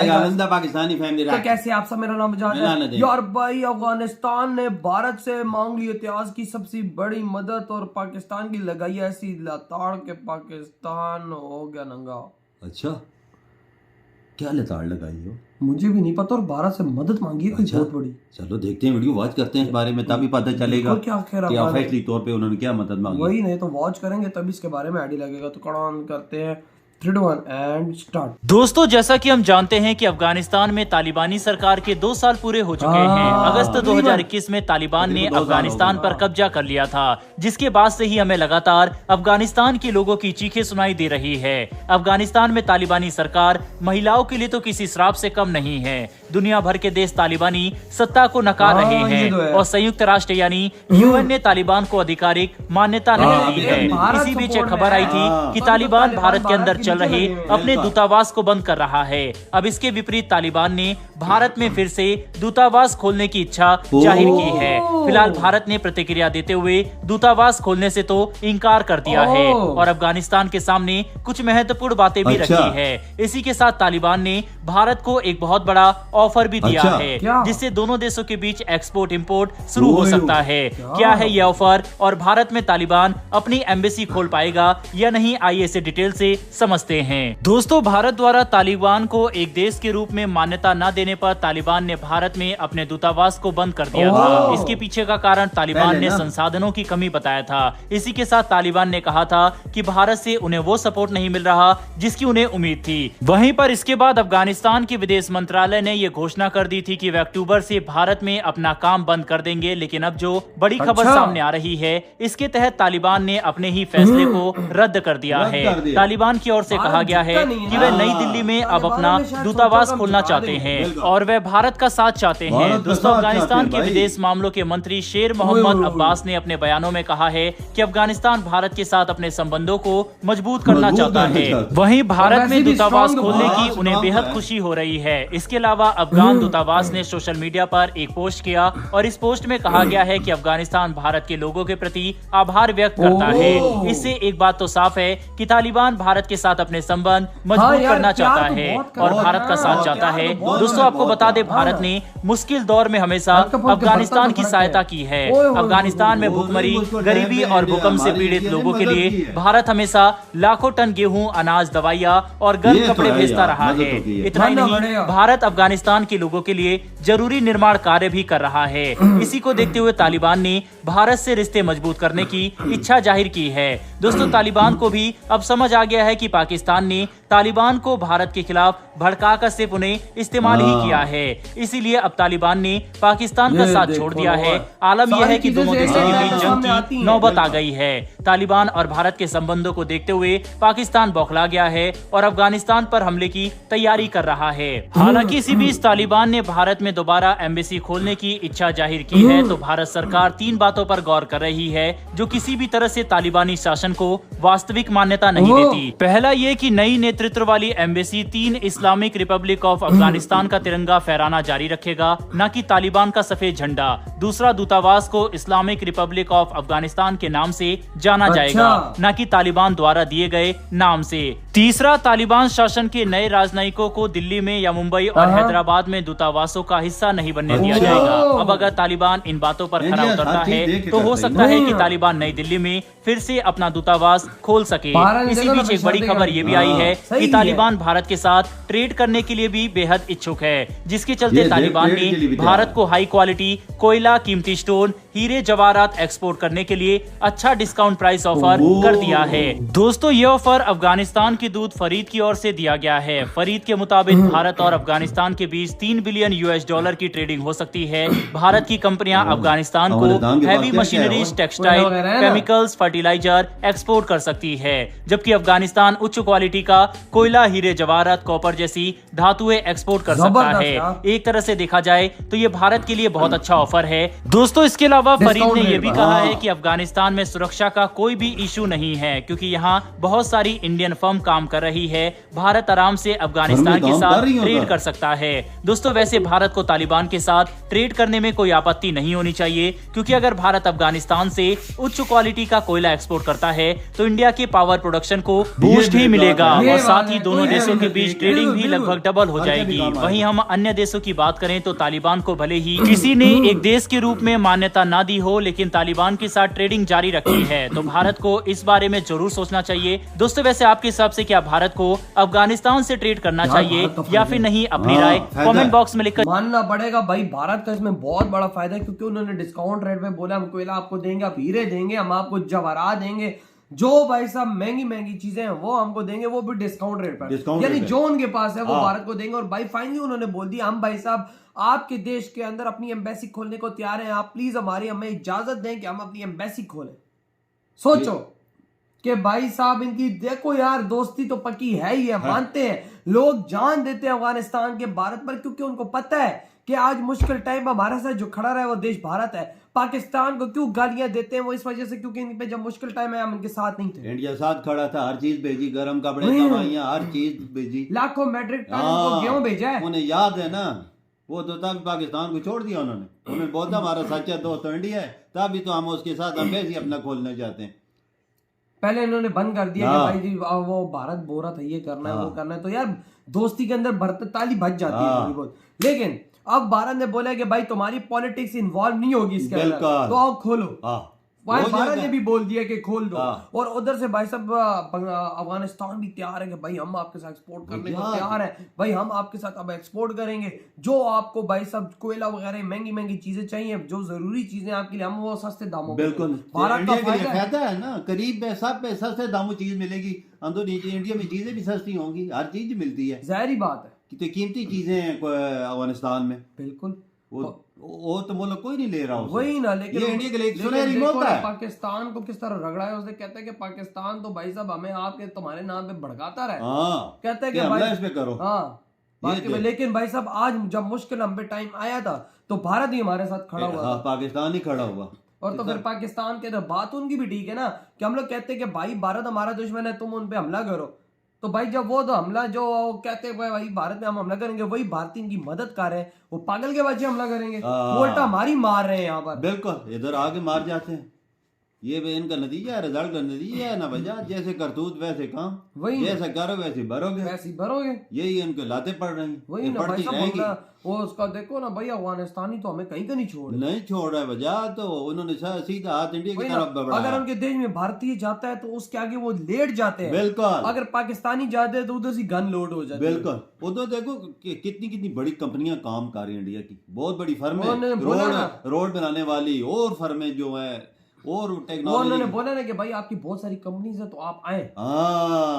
Ananda Pakistani family तो कैसे आप सब, मेरा नाम जान मेरा नाम है है। यार भाई। अफगानिस्तान ने भारत से मांग ली इतिहास की सबसे बड़ी मदद और पाकिस्तान की लगाई ऐसी लताड़ के पाकिस्तान हो गया नंगा। अच्छा, क्या लताड़ लगाई हो? मुझे भी नहीं पता, और भारत से मदद मांगी है कोई अच्छा, बहुत बड़ी। चलो देखते हैं, वीडियो वॉच करते हैं इस बारे में, तभी पता चलेगा क्या खैर कि अफगान- ऑफिशियली तौर पे उन्होंने क्या मदद मांगी। वही नहीं तो वॉच करेंगे तभी इसके बारे में आइडिया लगेगा। तो कड़ान करते हैं 3, 2, 1 एंड स्टार्ट। दोस्तों, जैसा कि हम जानते हैं कि अफगानिस्तान में तालिबानी सरकार के 2 साल पूरे हो चुके हैं। अगस्त 2021 में तालिबान ने अफगानिस्तान पर कब्जा कर लिया था, जिसके बाद से ही हमें लगातार अफगानिस्तान के लोगों की चीखें सुनाई दे रही है। अफगानिस्तान में तालिबानी सरकार महिलाओं के लिए तो किसी श्राप से कम नहीं है। दुनिया भर के देश तालिबानी सत्ता को नकार रहे हैं और संयुक्त राष्ट्र यानी यूएन ने तालिबान को आधिकारिक मान्यता नहीं दी है। इसी बीच एक खबर आई थी कि तालिबान भारत के अंदर चल रहे अपने दूतावास को बंद कर रहा है। अब इसके विपरीत तालिबान ने भारत में फिर से दूतावास खोलने की इच्छा जाहिर की है। फिलहाल भारत ने प्रतिक्रिया देते हुए दूतावास खोलने से तो इनकार कर दिया है और अफगानिस्तान के सामने कुछ महत्वपूर्ण बातें भी रखी है। इसी के साथ तालिबान ने भारत को एक बहुत बड़ा ऑफर भी दिया है, जिससे दोनों देशों के बीच एक्सपोर्ट इंपोर्ट शुरू हो सकता है। क्या है यह ऑफर और भारत में तालिबान अपनी एम्बेसी खोल पाएगा या नहीं, आइए इसे डिटेल से समझते हैं। दोस्तों, भारत द्वारा तालिबान को एक देश के रूप में मान्यता न देने पर तालिबान ने भारत में अपने दूतावास को बंद कर दिया था। इसके पीछे का कारण तालिबान ने संसाधनों की कमी बताया था। इसी के साथ तालिबान ने कहा था कि भारत से उन्हें वो सपोर्ट नहीं मिल रहा जिसकी उन्हें उम्मीद थी। वहीं पर इसके बाद अफगानिस्तान के विदेश मंत्रालय ने यह घोषणा कर दी थी कि वे अक्टूबर से भारत में अपना काम बंद कर देंगे। लेकिन अब जो बड़ी खबर सामने आ रही है, इसके तहत तालिबान ने अपने ही फैसले को रद्द कर दिया है। तालिबान की ओर से कहा गया है कि वे नई दिल्ली में अब अपना दूतावास खोलना चाहते हैं और वे भारत का साथ चाहते हैं। दोस्तों, अफगानिस्तान के विदेश मामलों के मंत्री शेर मोहम्मद अब्बास ने अपने बयानों में कहा है कि अफगानिस्तान भारत के साथ अपने संबंधों को मजबूत करना चाहता है। वहीं भारत में दूतावास खोलने की उन्हें बेहद खुशी हो रही है। इसके अलावा अफगान दूतावास ने सोशल मीडिया पर एक पोस्ट किया और इस पोस्ट में कहा गया है कि अफगानिस्तान भारत के लोगों के प्रति आभार व्यक्त करता है। इससे एक बात तो साफ है कि तालिबान भारत के साथ अपने संबंध मजबूत करना चाहता है और भारत का साथ चाहता है। दोस्तों, आपको बता दें, भारत ने मुश्किल दौर में हमेशा अफगानिस्तान की सहायता की है। अफगानिस्तान में भूखमरी, गरीबी और भूकंप से पीड़ित लोगों के लिए भारत हमेशा लाखों टन गेहूं, अनाज, दवाइयाँ और गर्म कपड़े भेजता रहा है। इतना ही नहीं, भारत अफगानिस्तान के लोगों के लिए जरूरी निर्माण कार्य भी कर रहा है। इसी को देखते हुए तालिबान ने भारत से रिश्ते मजबूत करने की इच्छा जाहिर की है। दोस्तों, तालिबान को भी अब समझ आ गया है कि पाकिस्तान ने तालिबान को भारत के खिलाफ भड़काकर सिर्फ उन्हें इस्तेमाल ही किया है। इसीलिए अब तालिबान ने पाकिस्तान का साथ छोड़ दिया है। आलम यह है कि दोनों देशों के बीच जंग की नौबत आ गई है। तालिबान और भारत के संबंधों को देखते हुए पाकिस्तान बौखला गया है और अफगानिस्तान पर हमले की तैयारी कर रहा है। हालांकि इसी बीच तालिबान ने भारत में दोबारा एम्बेसी खोलने की इच्छा जाहिर की है। तो भारत सरकार 3 बातों पर गौर कर रही है जो किसी भी तरह से तालिबानी शासन को वास्तविक मान्यता नहीं देती। पहला ये कि नई नेतृत्व वाली embassy 3 Islamic Republic of Afghanistan का तिरंगा फहराना जारी रखेगा, न कि तालिबान का सफेद झंडा। दूसरा, दूतावास को इस्लामिक रिपब्लिक ऑफ अफगानिस्तान के नाम से जाना जाएगा, न कि तालिबान द्वारा दिए गए नाम से। तीसरा, तालिबान शासन के नए राजनयिकों को दिल्ली में या मुंबई और हैदराबाद में दूतावासों का हिस्सा नहीं बनने दिया जाएगा। अब अगर तालिबान इन बातों पर खरा उतरता है तो हो सकता है कि तालिबान नई दिल्ली में फिर से अपना दूतावास खोल सके। इसी बीच एक बड़ी खबर ये भी आई है कि तालिबान भारत के साथ ट्रेड करने के लिए भी बेहद इच्छुक है, जिसके चलते तालिबान ने भारत को हाई क्वालिटी कोयला, कीमती स्टोन, हीरे जवाहरात एक्सपोर्ट करने के लिए अच्छा डिस्काउंट प्राइस ऑफर कर दिया है। दोस्तों, ये ऑफर अफगानिस्तान के दूत फरीद की ओर से दिया गया है। फरीद के मुताबिक भारत और अफगानिस्तान के बीच $3 बिलियन की ट्रेडिंग हो सकती है। भारत की कंपनियां अफगानिस्तान को heavy machineries, textile, chemicals, fertiliser export कर सकती है, जबकि अफगानिस्तान उच्च क्वालिटी का कोयला, हीरे जवाहरात, कॉपर जैसी धातुएं एक्सपोर्ट कर सकता है। एक तरह से देखा जाए तो ये भारत के लिए बहुत अच्छा ऑफर है। दोस्तों, इसके अलावा फरीद ने यह भी कहा है कि अफगानिस्तान में सुरक्षा का कोई भी इशू नहीं है, क्योंकि यहाँ बहुत सारी इंडियन फर्म काम कर रही है, भारत आराम से अफगानिस्तान के साथ ट्रेड कर सकता है। दोस्तों वैसे भारत को तालिबान के साथ ट्रेड करने में कोई आपत्ति नहीं होनी चाहिए, क्योंकि अगर भारत अफगानिस्तान से उच्च क्वालिटी का कोयला एक्सपोर्ट करता है तो इंडिया के पावर प्रोडक्शन को बूस्ट ही मिलेगा और साथ ही दोनों देशों के बीच ट्रेडिंग भी लगभग डबल हो जाएगी। वहीं हम अन्य देशों की बात करें तो तालिबान को भले ही किसी ने एक देश के रूप में मान्यता ना दी हो, लेकिन तालिबान के साथ ट्रेडिंग जारी रखी है, तो भारत को इस बारे में जरूर सोचना चाहिए। दोस्तों वैसे आपके हिसाब से क्या भारत को अफगानिस्तान से ट्रेड करना चाहिए या फिर नहीं? अपनी राय कमेंट बॉक्स में लिखकर मानना पड़ेगा भाई, भारत का इसमें बहुत बड़ा फायदा है, क्योंकि उन्होंने डिस्काउंट रेट में बोला हम कोयला आपको देंगे, आप हीरे देंगे, हम आपको जवाहरात देंगे, जो भाई साहब महंगी महंगी चीजें हैं वो हमको देंगे, वो भी डिस्काउंट रेट पर, यानी जो उनके पास है वो भारत को देंगे। और भाई फाइनली उन्होंने बोल दिया हम भाई साहब आपके देश के अंदर अपनी एम्बेसी खोलने को तैयार हैं, आप प्लीज हमें इजाजत दें कि हम अपनी एम्बेसी खोलें। सोचो कि भाई साहब इनकी देखो यार दोस्ती तो पक्की है ही है, मानते हैं लोग जान देते हैं अफगानिस्तान के भारत पर, क्योंकि उनको पता है कि आज मुश्किल टाइम हमारे साथ जो खड़ा रहा है वो देश भारत है। पाकिस्तान को क्यों गालियां देते हैं वो इस वजह से क्योंकि इन पे जब मुश्किल टाइम है हम इनके साथ नहीं थे। इंडिया साथ खड़ा था, हर चीज भेजी, गर्म कपड़े, दवाइयां, हर चीज भेजी, लाखों मैट्रिक टन गेहूं भेजा है। उन्हें याद है ना, वो तो तब पाकिस्तान को छोड़ दिया उन्होंने बोलता हमारा सच्चा दोस्त तो इंडिया है, तभी तो हम उसके साथ एम्बेसी अपना खोलना चाहते हैं। पहले इन्होंने बंद कर दिया कि भाई जी वो भारत बोल रहा था ये करना है वो करना है, तो यार दोस्ती के अंदर ताली बच जाती है थोड़ी बहुत। लेकिन अब भारत ने बोला कि भाई तुम्हारी पॉलिटिक्स इन्वॉल्व नहीं होगी इसके अंदर, तो आओ खोलो। भारत ने भी बोल दिया कि खोल दो। और उधर से भाई साहब अफगानिस्तान भी तैयार है कि भाई हम आपके साथ एक्सपोर्ट करने को तैयार है, भाई हम आपके साथ अब एक्सपोर्ट करेंगे, जो आपको भाई साहब कोयला वगैरह महंगी महंगी चीजें चाहिए, जो जरूरी चीजें आपके लिए हम वो सस्ते दामों पे। बिल्कुल भारत का फायदा है ना, करीब में सब पे सस्ते दामों चीज मिलेगी, अंदर नीचे इंडिया में चीजें भी सस्ती होंगी, हर चीज मिलती है, जाहिर बात है। कितनी कीमती चीजें हैं अफगानिस्तान में। बिल्कुल वो तो मुल्क कोई नहीं ले रहा उसे। वही ना, लेकिन ये इंडिया के लिए सुनहरी मौका है। पाकिस्तान को किस तरह रगड़ा है, उसने कहता है कि पाकिस्तान तो भाई साहब हमें आपके तुम्हारे नाम पे भड़काता रहे, कहता है कि भाई इस पे करो। बाकी में, लेकिन भाई साहब आज जब मुश्किल हम पे टाइम आया था तो भारत ही हमारे साथ खड़ा हुआ, पाकिस्तान ही खड़ा हुआ। और तो फिर पाकिस्तान के अंदर बात उनकी भी ठीक है ना, कि हम लोग कहते हैं कि भाई भारत हमारा दुश्मन है, तुम उन पे हमला करो, तो भाई जब वो तो हमला जो कहते हैं भाई भारत में हम हमला करेंगे, वही भारतीय इनकी मदद कर रहे हैं, वो पागल के बच्चे हमला करेंगे, उल्टा हमारी मार रहे हैं यहाँ पर। बिल्कुल इधर आके मार जाते हैं, ये भी इनका नतीजा है, रिजल्ट का नतीजा है ना भैया, जैसे करतूत वैसे काम, वही जैसा करो वैसे भरोगे, यही इनको लाते पड़ रही हैं, वही ना भाई साहब वो उसका देखो ना भाई, अफगानिस्तान ही तो हमें कहीं का नहीं छोड़ रहा है भैया, तो उन्होंने सीधा हाथ इंडिया की तरफ बढ़ाया। अगर उनके देश में भारतीय जाता है तो उसके आगे वो लेट जाते हैं, बिल्कुल, अगर पाकिस्तानी जाते हैं तो उधर से गन लोड हो जाती है। बिल्कुल, उधर देखो कितनी कितनी बड़ी कंपनियां काम कर रही है, इंडिया की बहुत बड़ी फर्म है, रोड बनाने वाली और फर्में जो है, और टेक्नोलॉजी। उन्होंने बोला ना कि भाई आपकी बहुत सारी कंपनीज है तो आप आए।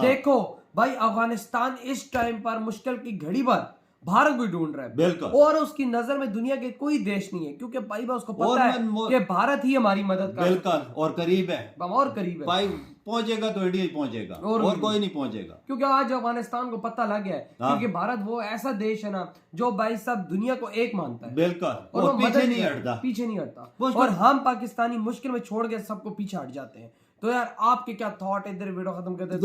देखो भाई अफगानिस्तान इस टाइम पर मुश्किल की घड़ी पर भारत को ढूंढ रहा है, बिल्कुल, और उसकी नजर में दुनिया के कोई देश नहीं है, क्योंकि भाई उसको पता है कि भारत ही हमारी मदद कर, बिल्कुल, और करीब है, और करीब है भाई, पहुंचेगा तो इंडिया पहुंचेगा, और कोई नहीं पहुंचेगा, क्योंकि आज अफगानिस्तान को पता लग गया है, क्योंकि भारत वो ऐसा देश है ना जो भाई साहब दुनिया को एक मानता है, बिल्कुल, और वो पीछे नहीं हटता, और हम पाकिस्तानी मुश्किल में छोड़ के सबको पीछे हट जाते हैं। तो यार आपके क्या थॉट है, इधर वीडियो खत्म करते हैं।